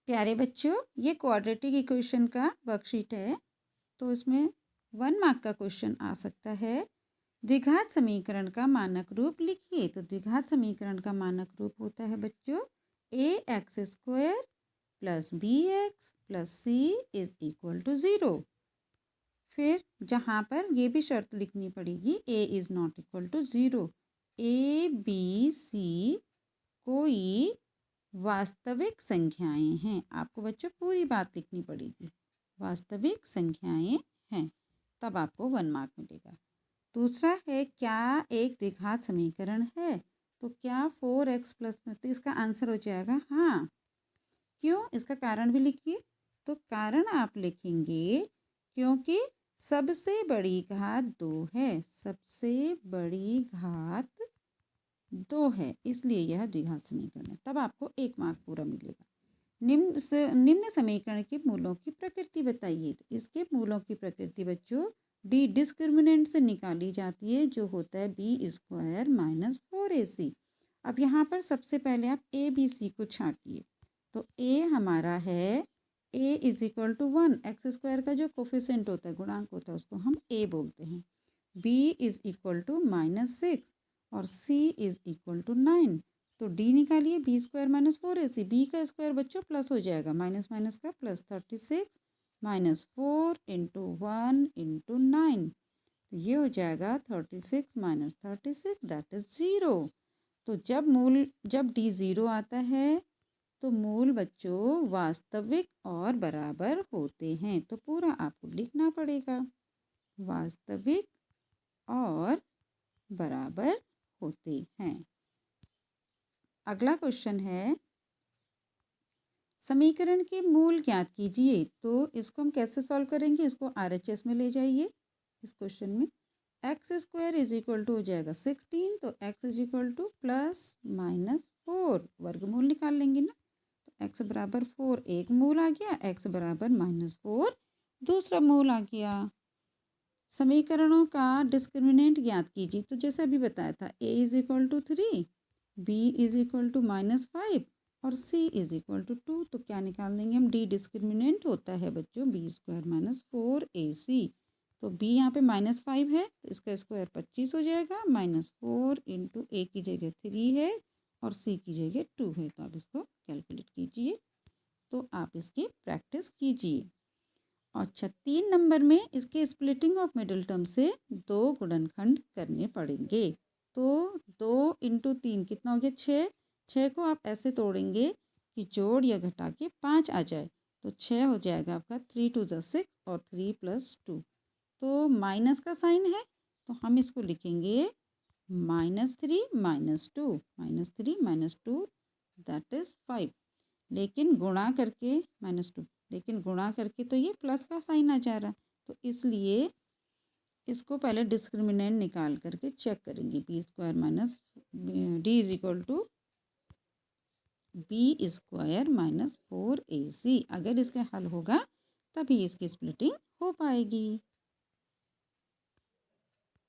प्यारे बच्चों, ये क्वाड्रेटिक इक्वेशन का वर्कशीट है। तो इसमें 1 मार्क का क्वेश्चन आ सकता है। द्विघात समीकरण का मानक रूप लिखिए। तो द्विघात समीकरण का मानक रूप होता है बच्चों ax² + bx + c = 0। फिर जहाँ पर ये भी शर्त लिखनी पड़ेगी a ≠ 0। a b c कोई वास्तविक संख्याएं हैं। आपको बच्चों पूरी बात लिखनी पड़ेगी। वास्तविक संख्याएं हैं, तब आपको 1 मार्क मिलेगा। दूसरा है क्या एक द्विघात समीकरण है। तो क्या 4x + तो इसका आंसर हो जाएगा हाँ। क्यों, इसका कारण भी लिखिए। तो कारण आप लिखेंगे क्योंकि सबसे बड़ी घात 2 है। सबसे बड़ी घात 2 है, इसलिए यह द्विघात समीकरण है। तब आपको 1 मार्क पूरा मिलेगा। निम्न समीकरण के मूलों की प्रकृति बताइए। तो इसके मूलों की प्रकृति बच्चों डी डिस्क्रिमिनेंट से निकाली जाती है, जो होता है b² - 4ac। अब यहाँ पर सबसे पहले आप a b c को छांटिए। तो a हमारा है a = 1। x² का जो कोफिशिएंट होता है, गुणांक होता है, उसको हम a बोलते हैं। b = -6 और c = 9। तो d निकालिए, b² - 4ac। b का स्क्वायर बच्चों प्लस हो जाएगा, माइनस माइनस का प्लस। 36 - 4 × 1 × 9, तो ये हो जाएगा 36 - 36 दैट इज 0। तो जब d 0 आता है तो मूल बच्चों वास्तविक और बराबर होते हैं। तो पूरा आपको लिखना पड़ेगा, वास्तविक और बराबर होते हैं। अगला क्वेश्चन है समीकरण के मूल ज्ञात कीजिए। तो इसको हम कैसे सॉल्व करेंगे, इसको RHS में ले जाइए। इस क्वेश्चन में x² हो जाएगा 16। तो x ± -4 वर्गमूल निकाल लेंगे ना। तो x = 4 एक मूल आ गया, x = -4 दूसरा मूल आ गया। समीकरणों का डिस्क्रिमिनेंट ज्ञात कीजिए। तो जैसे अभी बताया था a = 3, b = -5 और c = 2। तो क्या निकाल देंगे हम, डी डिस्क्रिमिनेंट होता है बच्चों b² - 4ac। तो b यहाँ पे -5 है, तो इसका स्क्वायर 25 हो जाएगा। -4 × a की जगह 3 है और c की जगह 2 है। तो आप इसको कैलकुलेट कीजिए। तो आप इसकी प्रैक्टिस कीजिए। अच्छा, 3 नंबर में इसके स्प्लिटिंग ऑफ मिडिल टर्म से 2 गुणनखंड करने पड़ेंगे। तो 2 × 3 कितना हो गया, 6। 6 को आप ऐसे तोड़ेंगे कि जोड़ या घटा के 5 आ जाए। तो 6 हो जाएगा आपका 3 × 2 = 6 और 3 + 2। तो माइनस का साइन है, तो हम इसको लिखेंगे -3 - 2 -3 - 2 दैट इज़ 5। लेकिन गुणा करके -2, लेकिन गुणा करके तो ये प्लस का साइन आ जा रहा है। तो इसलिए इसको पहले डिस्क्रिमिनेंट निकाल करके चेक करेंगे। b² - d = b² - 4ac। अगर इसका हल होगा तभी इसकी स्प्लिटिंग हो पाएगी।